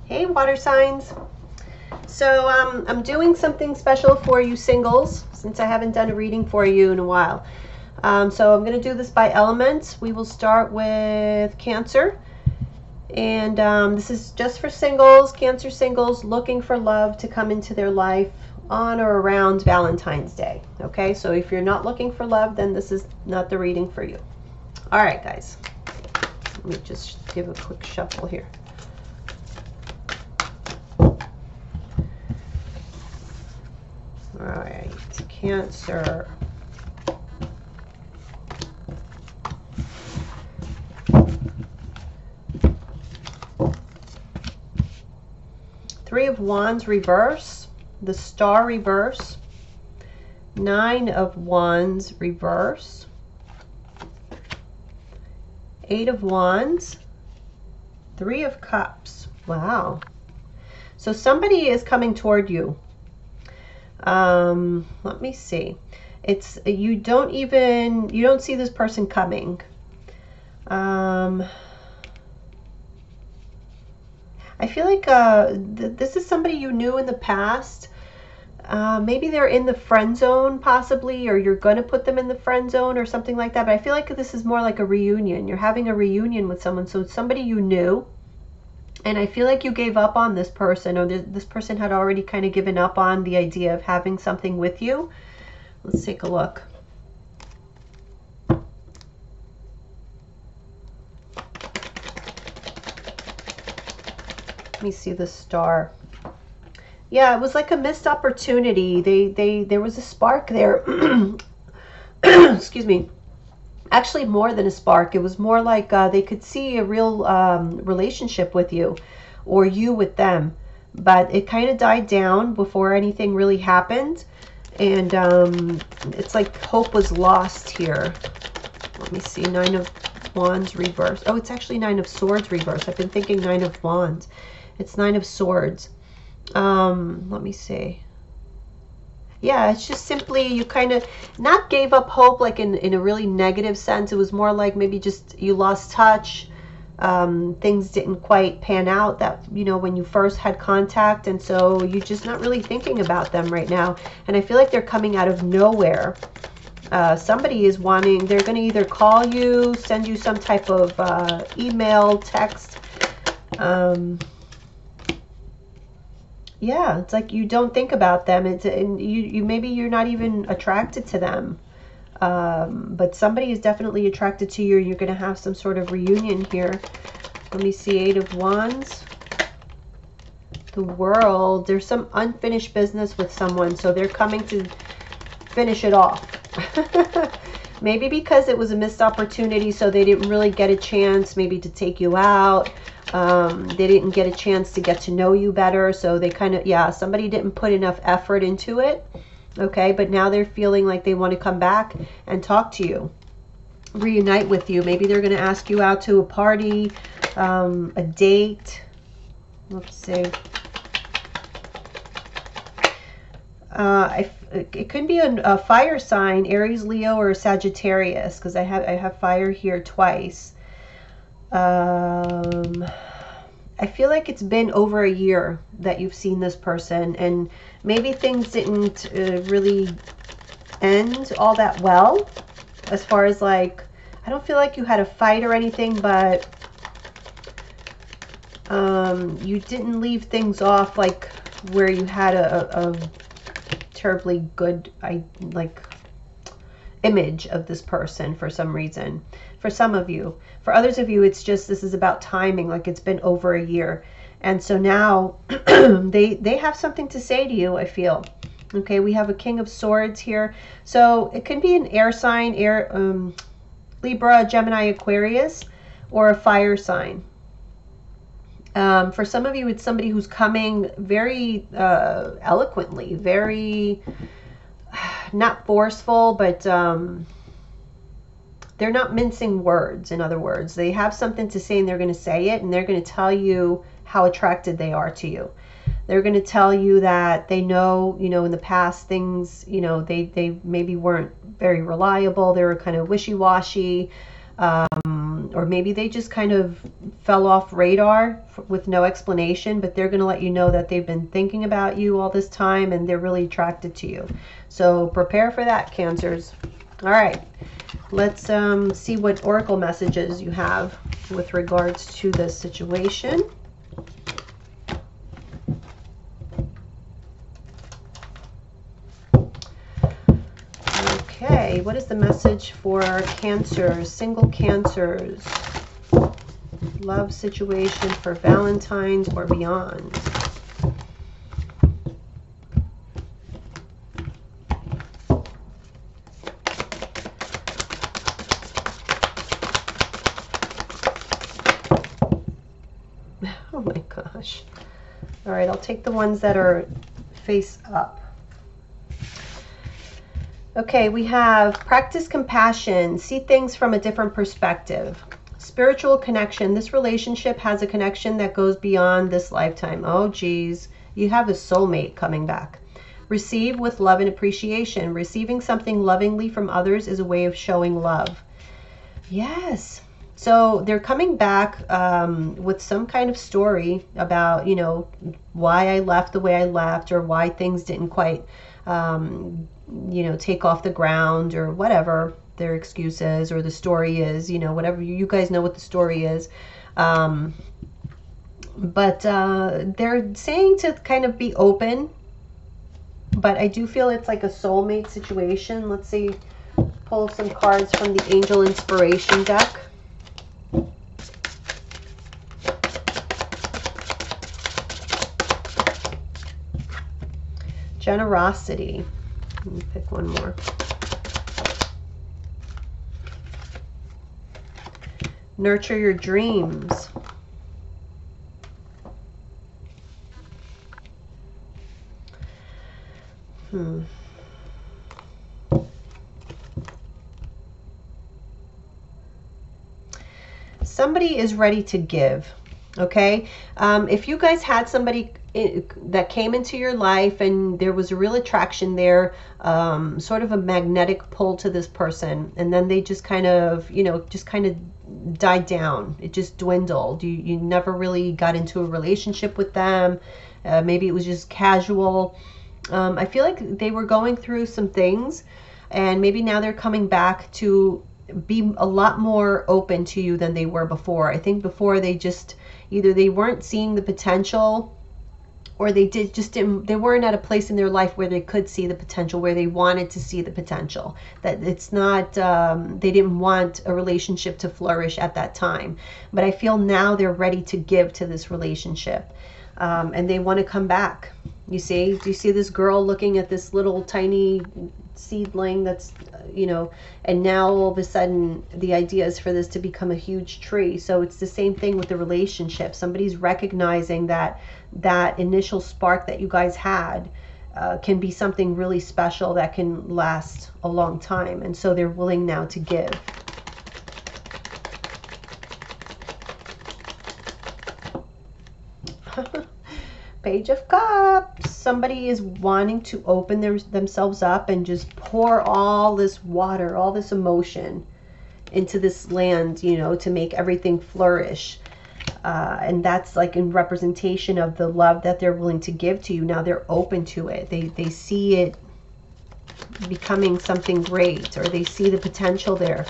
Hey, water signs. So I'm doing something special for you singles since I haven't done a reading for you in a while. So I'm going to do this by elements. We will start with Cancer. And this is just for singles, Cancer singles looking for love to come into their life on or around Valentine's Day. Okay, so if you're not looking for love, then this is not the reading for you. All right, guys. Let me just give a quick shuffle here. All right, Cancer. Three of Wands reverse, the Star reverse, Nine of Wands reverse, Eight of Wands, Three of Cups. Wow. So somebody is coming toward you. Let me see. You don't see this person coming. I feel like this is somebody you knew in the past. Maybe they're in the friend zone possibly, or you're going to put them in the friend zone or something like that. But I feel like this is more like a reunion. You're having a reunion with someone. So it's somebody you knew. And I feel like you gave up on this person, or this person had already kind of given up on the idea of having something with you. Let's take a look. Let me see the Star. Yeah, it was like a missed opportunity. There was a spark there. Excuse me. Actually, more than a spark. It was more like they could see a real relationship with you, or you with them. But it kind of died down before anything really happened. And it's like hope was lost here. Let me see. Nine of Wands reverse. Oh, it's actually Nine of Swords reverse. I've been thinking Nine of Wands. It's Nine of Swords. Let me see. Yeah, it's just simply you kind of not gave up hope like in a really negative sense. It was more like maybe just you lost touch. Things didn't quite pan out that, when you first had contact. And so you're just not really thinking about them right now. And I feel like they're coming out of nowhere. Somebody is wanting, they're going to either call you, send you some type of email, text. Yeah, it's like you don't think about them. And you maybe you're not even attracted to them. But somebody is definitely attracted to you. You're going to have some sort of reunion here. Let me see. Eight of Wands. The World. There's some unfinished business with someone. So they're coming to finish it off. Maybe because it was a missed opportunity. So they didn't really get a chance maybe to take you out. They didn't get a chance to get to know you better. So they kind of, yeah, somebody didn't put enough effort into it. Okay, but now they're feeling like they want to come back and talk to you, reunite with you. Maybe they're going to ask you out to a party, a date. Let's see. It could be a fire sign, Aries, Leo, or Sagittarius, because I have fire here twice. I feel like it's been over a year that you've seen this person, and maybe things didn't really end all that well, as far as like, I don't feel like you had a fight or anything, but you didn't leave things off like where you had a terribly good image of this person for some reason. For some of you. For others of you, it's just this is about timing, like it's been over a year. And so now they have something to say to you, I feel. Okay, we have a King of Swords here. So it can be an air sign, Libra, Gemini, Aquarius, or a fire sign. For some of you, it's somebody who's coming very eloquently, very not forceful, but they're not mincing words. In other words, they have something to say and they're going to say it, and they're going to tell you how attracted they are to you. They're going to tell you that they know, in the past things, they maybe weren't very reliable. They were kind of wishy-washy. Or maybe they just kind of fell off radar with no explanation, but they're going to let you know that they've been thinking about you all this time and they're really attracted to you. So prepare for that, Cancers. All right, let's see what oracle messages you have with regards to this situation. Okay, what is the message for Cancers, single Cancers? Love situation for Valentine's or beyond. Oh my gosh. All right, I'll take the ones that are face up. Okay, we have practice compassion, see things from a different perspective. Spiritual connection, this relationship has a connection that goes beyond this lifetime. Oh geez, you have a soulmate coming back. Receive with love and appreciation. Receiving something lovingly from others is a way of showing love. Yes. So they're coming back with some kind of story about, you know, why I left the way I left, or why things didn't quite, you know, take off the ground, or whatever their excuse is, or the story is, you know, whatever. You guys know what the story is. But they're saying to kind of be open, but I do feel it's like a soulmate situation. Let's see, pull some cards from the Angel Inspiration deck. Generosity. Let me pick one more. Nurture your dreams. Somebody is ready to give. Okay, if you guys had somebody that came into your life and there was a real attraction there, sort of a magnetic pull to this person, and then they just kind of, you know, just kind of died down. It just dwindled. You never really got into a relationship with them. Maybe it was just casual. I feel like they were going through some things, and maybe now they're coming back to be a lot more open to you than they were before. I think before they just, either they weren't seeing the potential, or they they weren't at a place in their life where they could see the potential, where they wanted to see the potential. That it's not, they didn't want a relationship to flourish at that time. But I feel now they're ready to give to this relationship, and they want to come back. You see, do you see this girl looking at this little tiny seedling that's, you know, and now all of a sudden the idea is for this to become a huge tree. So it's the same thing with the relationship. Somebody's recognizing that that initial spark that you guys had can be something really special that can last a long time, and so they're willing now to give. Page of Cups. Somebody is wanting to open themselves up and just pour all this water, all this emotion into this land, you know, to make everything flourish. And that's like in representation of the love that they're willing to give to you. Now they're open to it. They see it becoming something great, or they see the potential there.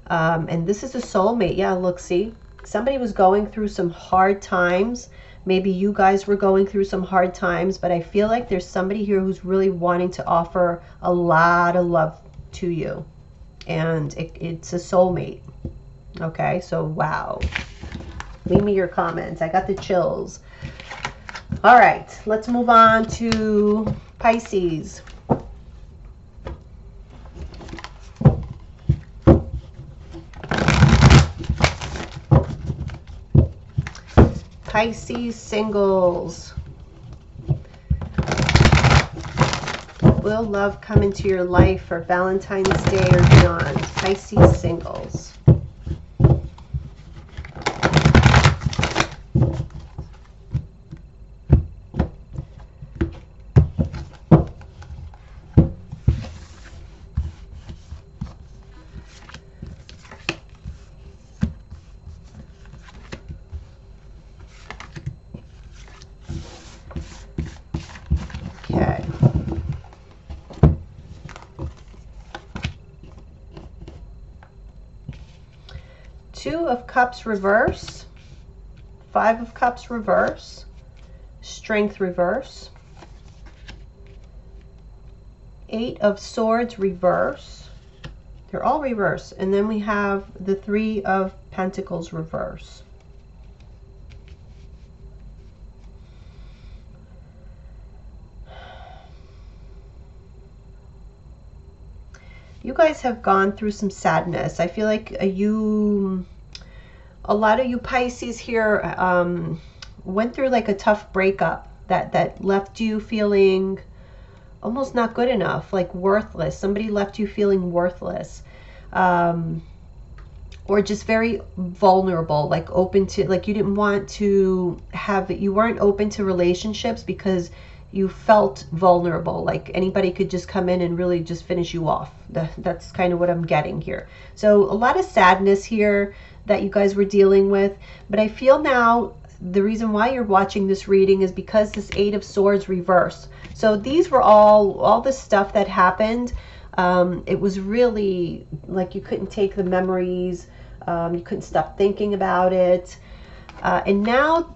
And this is a soulmate. Yeah, look, see, somebody was going through some hard times. Maybe you guys were going through some hard times, but I feel like there's somebody here who's really wanting to offer a lot of love to you. And it's a soulmate. Okay, so wow. Leave me your comments. I got the chills. All right, let's move on to Pisces. Pisces singles. Will love come into your life for Valentine's Day or beyond? Pisces singles. of Cups reverse, Five of Cups reverse, Strength reverse, Eight of Swords reverse. They're all reverse. And then we have the Three of Pentacles reverse. You guys have gone through some sadness. I feel like a lot of you Pisces here went through like a tough breakup that left you feeling almost not good enough, like worthless. Somebody left you feeling worthless, or just very vulnerable, like open to, like you didn't want to have, you weren't open to relationships because you felt vulnerable, like anybody could just come in and really just finish you off. That's kind of what I'm getting here. So a lot of sadness here that you guys were dealing with. But I feel now the reason why you're watching this reading is because this Eight of Swords reverse. So these were all the stuff that happened. It was really like you couldn't take the memories. You couldn't stop thinking about it. And now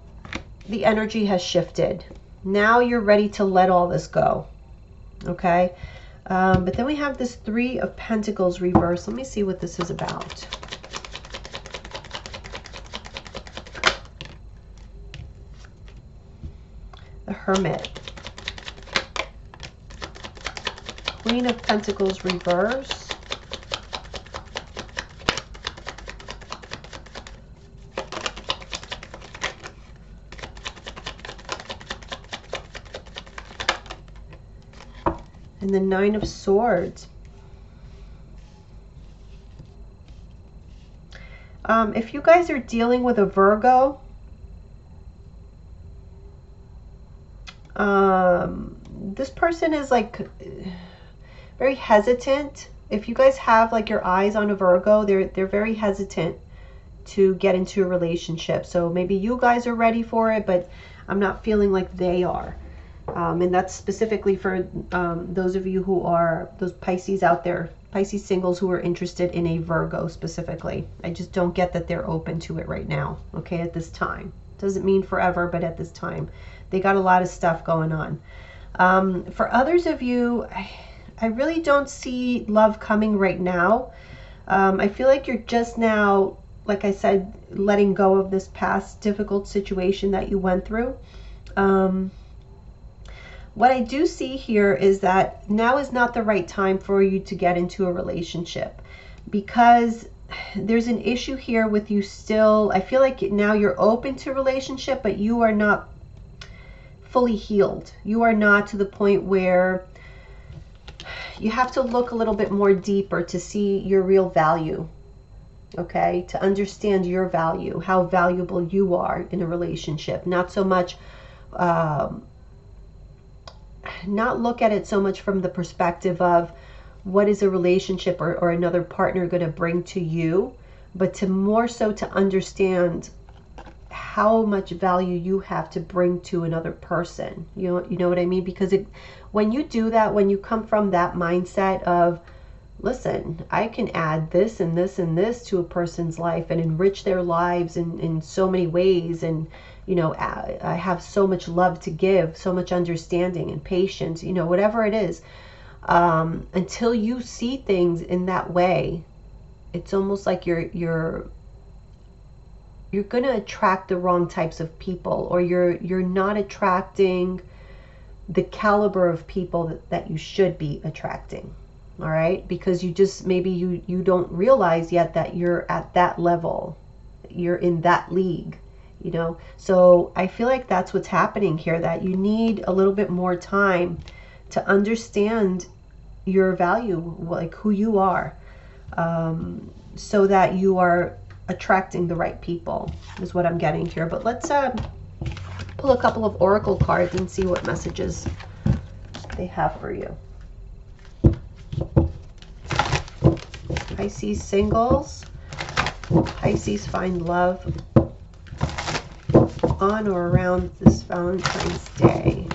the energy has shifted. Now you're ready to let all this go. Okay. But then we have this Three of Pentacles reverse. Let me see what this is about. The Hermit. Queen of Pentacles reverse. And the Nine of Swords. If you guys are dealing with a Virgo, this person is like very hesitant. If you guys have like your eyes on a Virgo, they're very hesitant to get into a relationship. So maybe you guys are ready for it, but I'm not feeling like they are. And that's specifically for those of you who are, those Pisces out there, Pisces singles who are interested in a Virgo specifically. I just don't get that they're open to it right now, okay, at this time. Doesn't mean forever, but at this time. They got a lot of stuff going on. For others of you, I really don't see love coming right now. I feel like you're just now, like I said, letting go of this past difficult situation that you went through. What I do see here is that now is not the right time for you to get into a relationship, because there's an issue here with you still. I feel like now you're open to relationship, but you are not fully healed. You are not to the point where you have to look a little bit more deeper to see your real value. Okay, to understand your value, how valuable you are in a relationship. Not so much not look at it so much from the perspective of what is a relationship or another partner going to bring to you, but to more so to understand how much value you have to bring to another person. You know what I mean? Because when you do that, when you come from that mindset of, listen, I can add this and this and this to a person's life and enrich their lives in so many ways, and you know, I have so much love to give, so much understanding and patience, you know, whatever it is. Until you see things in that way, it's almost like you're going to attract the wrong types of people, or you're not attracting the caliber of people that you should be attracting. All right, because you just, maybe you don't realize yet that you're at that level, you're in that league. You know, so I feel like that's what's happening here, that you need a little bit more time to understand your value, like who you are, so that you are attracting the right people, is what I'm getting here. But let's pull a couple of oracle cards and see what messages they have for you. Pisces singles. Pisces find love on or around this Valentine's Day.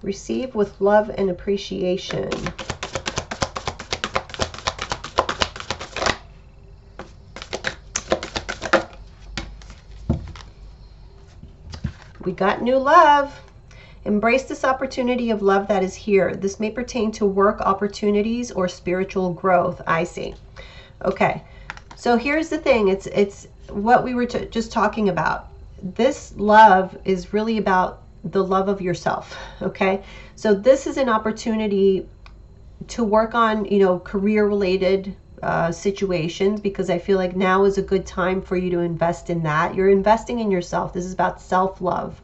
Receive with love and appreciation. We got new love. Embrace this opportunity of love that is here. This may pertain to work opportunities or spiritual growth. I see. Okay. So here's the thing. It's what we were just talking about. This love is really about the love of yourself. Okay. So this is an opportunity to work on, you know, career related situations, because I feel like now is a good time for you to invest in that. You're investing in yourself. This is about self-love.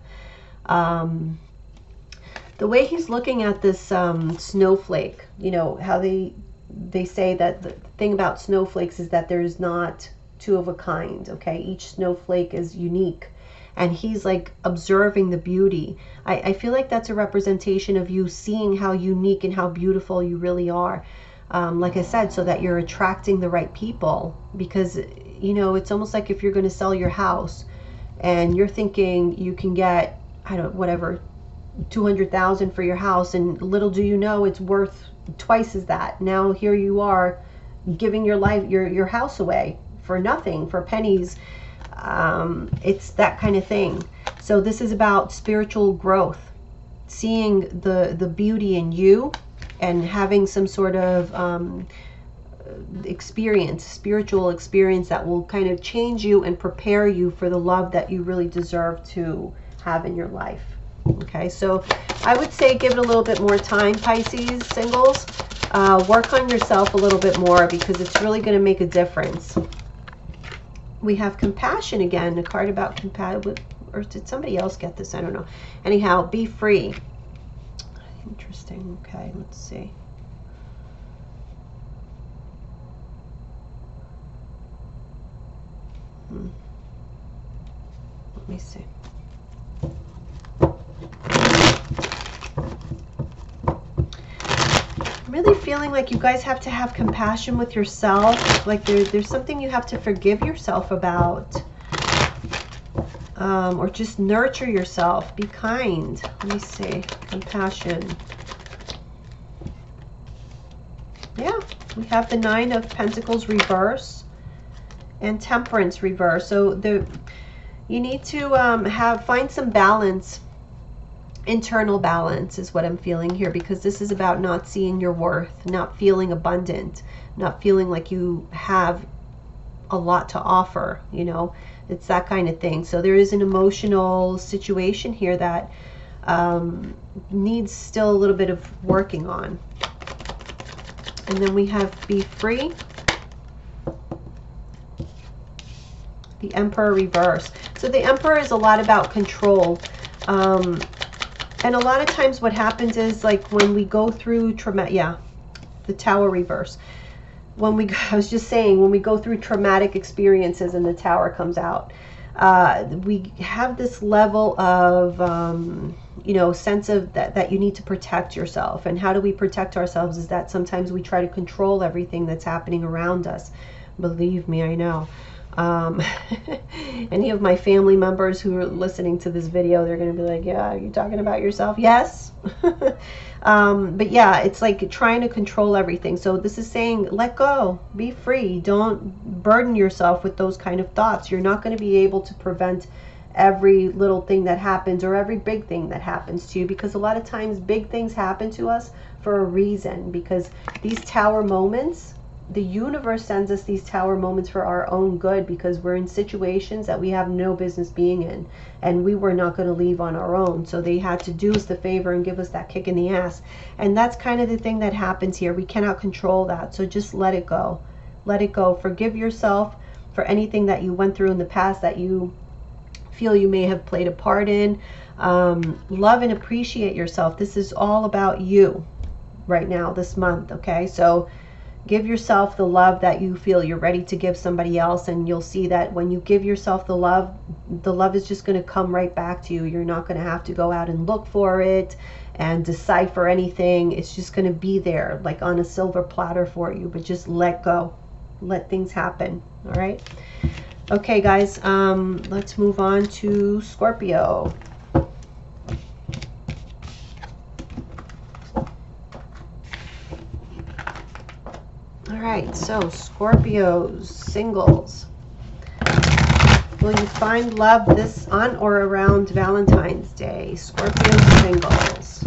The way he's looking at this snowflake, you know, how they say that the thing about snowflakes is that there's not two of a kind. Okay, each snowflake is unique, and he's like observing the beauty. I feel like that's a representation of you seeing how unique and how beautiful you really are. Like I said, so that you're attracting the right people, because, you know, it's almost like if you're going to sell your house and you're thinking you can get, I don't, whatever, 200,000 for your house, and little do you know it's worth twice as that. Now here you are giving your life, your house away for nothing, for pennies. It's that kind of thing. So this is about spiritual growth, seeing the beauty in you, and having some sort of experience, spiritual experience that will kind of change you and prepare you for the love that you really deserve to have in your life. Okay, so I would say give it a little bit more time, Pisces singles. Work on yourself a little bit more, because it's really going to make a difference. We have compassion again, a card about compassion. Or did somebody else get this? I don't know. Anyhow, be free. Interesting. Okay, let's see. Let me see. Really feeling like you guys have to have compassion with yourself. Like there's something you have to forgive yourself about. Or just nurture yourself. Be kind. Let me see. Compassion. Yeah. We have the Nine of Pentacles reverse and Temperance reverse. So you need to find some balance. Internal balance is what I'm feeling here, because this is about not seeing your worth, not feeling abundant, not feeling like you have a lot to offer, you know. It's that kind of thing. So there is an emotional situation here that needs still a little bit of working on. And then we have Be Free. The Emperor reverse. So the Emperor is a lot about control. And a lot of times what happens is, like, when we go through the Tower reverse. I was just saying, when we go through traumatic experiences and the Tower comes out, we have this level of, you know, sense of that you need to protect yourself. And how do we protect ourselves is that sometimes we try to control everything that's happening around us. Believe me, I know. Any of my family members who are listening to this video, they're going to be like, yeah, are you talking about yourself? Yes. But yeah, it's like trying to control everything. So this is saying, let go, be free. Don't burden yourself with those kind of thoughts. You're not going to be able to prevent every little thing that happens, or every big thing that happens to you, because a lot of times big things happen to us for a reason, because these Tower moments, the universe sends us these Tower moments for our own good, because we're in situations that we have no business being in, and we were not going to leave on our own. So they had to do us the favor and give us that kick in the ass. And that's kind of the thing that happens here. We cannot control that. So just let it go. Let it go. Forgive yourself for anything that you went through in the past that you feel you may have played a part in. Love and appreciate yourself. This is all about you right now, this month. Okay, so give yourself the love that you feel you're ready to give somebody else, and you'll see that when you give yourself the love is just going to come right back to you. You're not going to have to go out and look for it and decipher anything. It's just going to be there like on a silver platter for you. But just let go. Let things happen. All right? Okay, guys, let's move on to Scorpio. right, so Scorpios, singles. Will you find love this on or around Valentine's Day? Scorpio singles.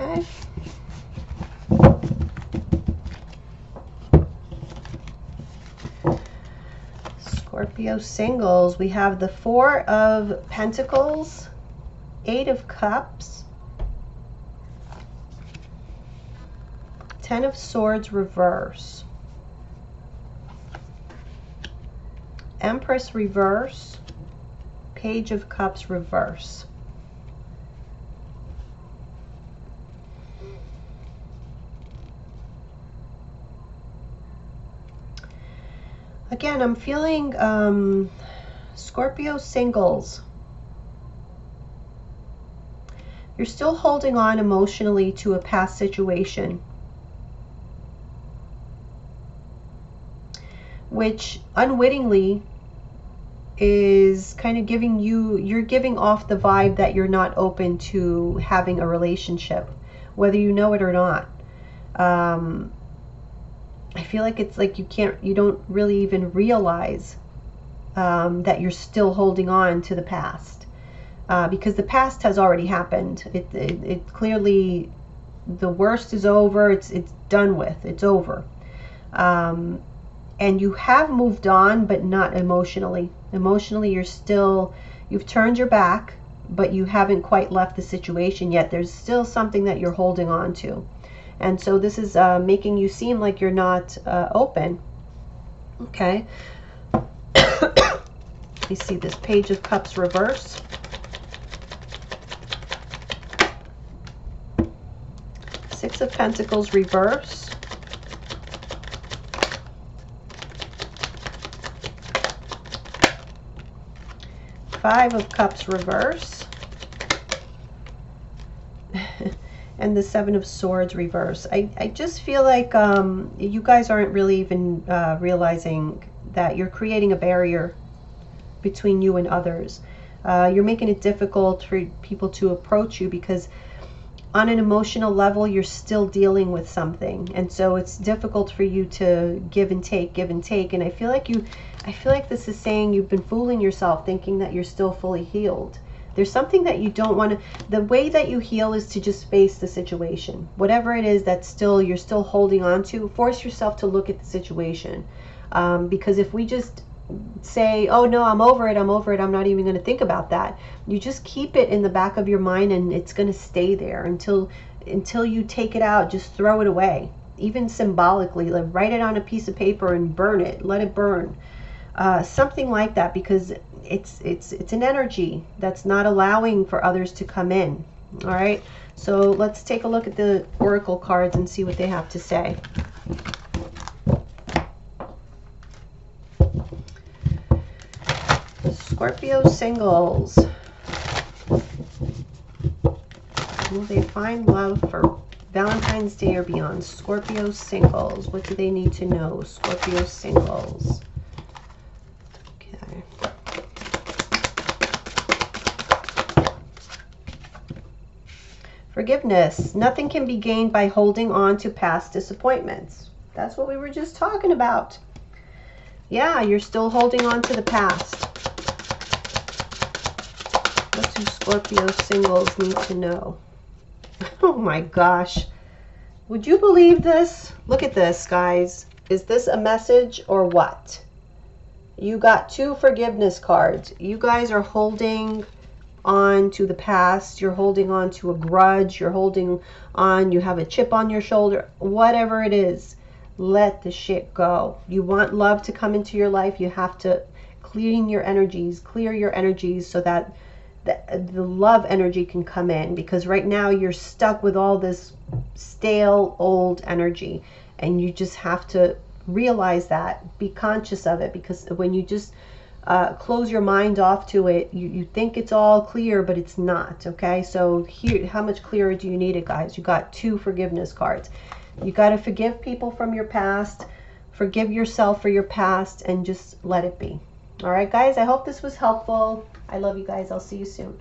Okay. Scorpio singles, we have the Four of Pentacles, Eight of Cups, Ten of Swords reverse, Empress reverse, Page of Cups reverse. Again, I'm feeling Scorpio singles. You're still holding on emotionally to a past situation, which unwittingly is kind of giving you, you're giving off the vibe that you're not open to having a relationship, whether you know it or not. I feel like it's like you don't really even realize that you're still holding on to the past, because the past has already happened. It clearly, the worst is over. It's done with. It's over. And you have moved on, but not emotionally. Emotionally, you've turned your back, but you haven't quite left the situation yet. There's still something that you're holding on to. And so this is making you seem like you're not open. Okay. You see this Page of Cups reverse. Six of Pentacles reverse. Five of Cups reverse. And the Seven of Swords reverse. I just feel like you guys aren't really even realizing that you're creating a barrier between you and others. You're making it difficult for people to approach you because on an emotional level, you're still dealing with something. And so it's difficult for you to give and take. And I feel like this is saying you've been fooling yourself thinking that you're still fully healed. There's something that you don't want to, the way that you heal is to just face the situation. Whatever it is that you're still holding on to, force yourself to look at the situation. Because if we just say, oh no, I'm over it, I'm not even going to think about that. You just keep it in the back of your mind and it's going to stay there until you take it out, just throw it away. Even symbolically, like write it on a piece of paper and burn it, let it burn. Something like that, because it's an energy that's not allowing for others to come in. All right, so let's take a look at the oracle cards and see what they have to say. Scorpio singles, will they find love for Valentine's Day or beyond? Scorpio singles, what do they need to know? Scorpio singles. Forgiveness. Nothing can be gained by holding on to past disappointments. That's what we were just talking about. Yeah, you're still holding on to the past. What do Scorpio singles need to know? Oh my gosh. Would you believe this? Look at this, guys. Is this a message or what? You got two forgiveness cards. You guys are holding on to the past. You're holding on to a grudge. You're holding on. You have a chip on your shoulder. Whatever it is, let the shit go. You want love to come into your life. You have to clear your energies so that the love energy can come in, because right now you're stuck with all this stale old energy, and you just have to realize that, be conscious of it, because when you just close your mind off to it. You think it's all clear, but it's not. Okay, so here, how much clearer do you need it, guys? You got 2 forgiveness cards. You got to forgive people from your past, forgive yourself for your past, and just let it be. All right, guys, I hope this was helpful. I love you guys. I'll see you soon.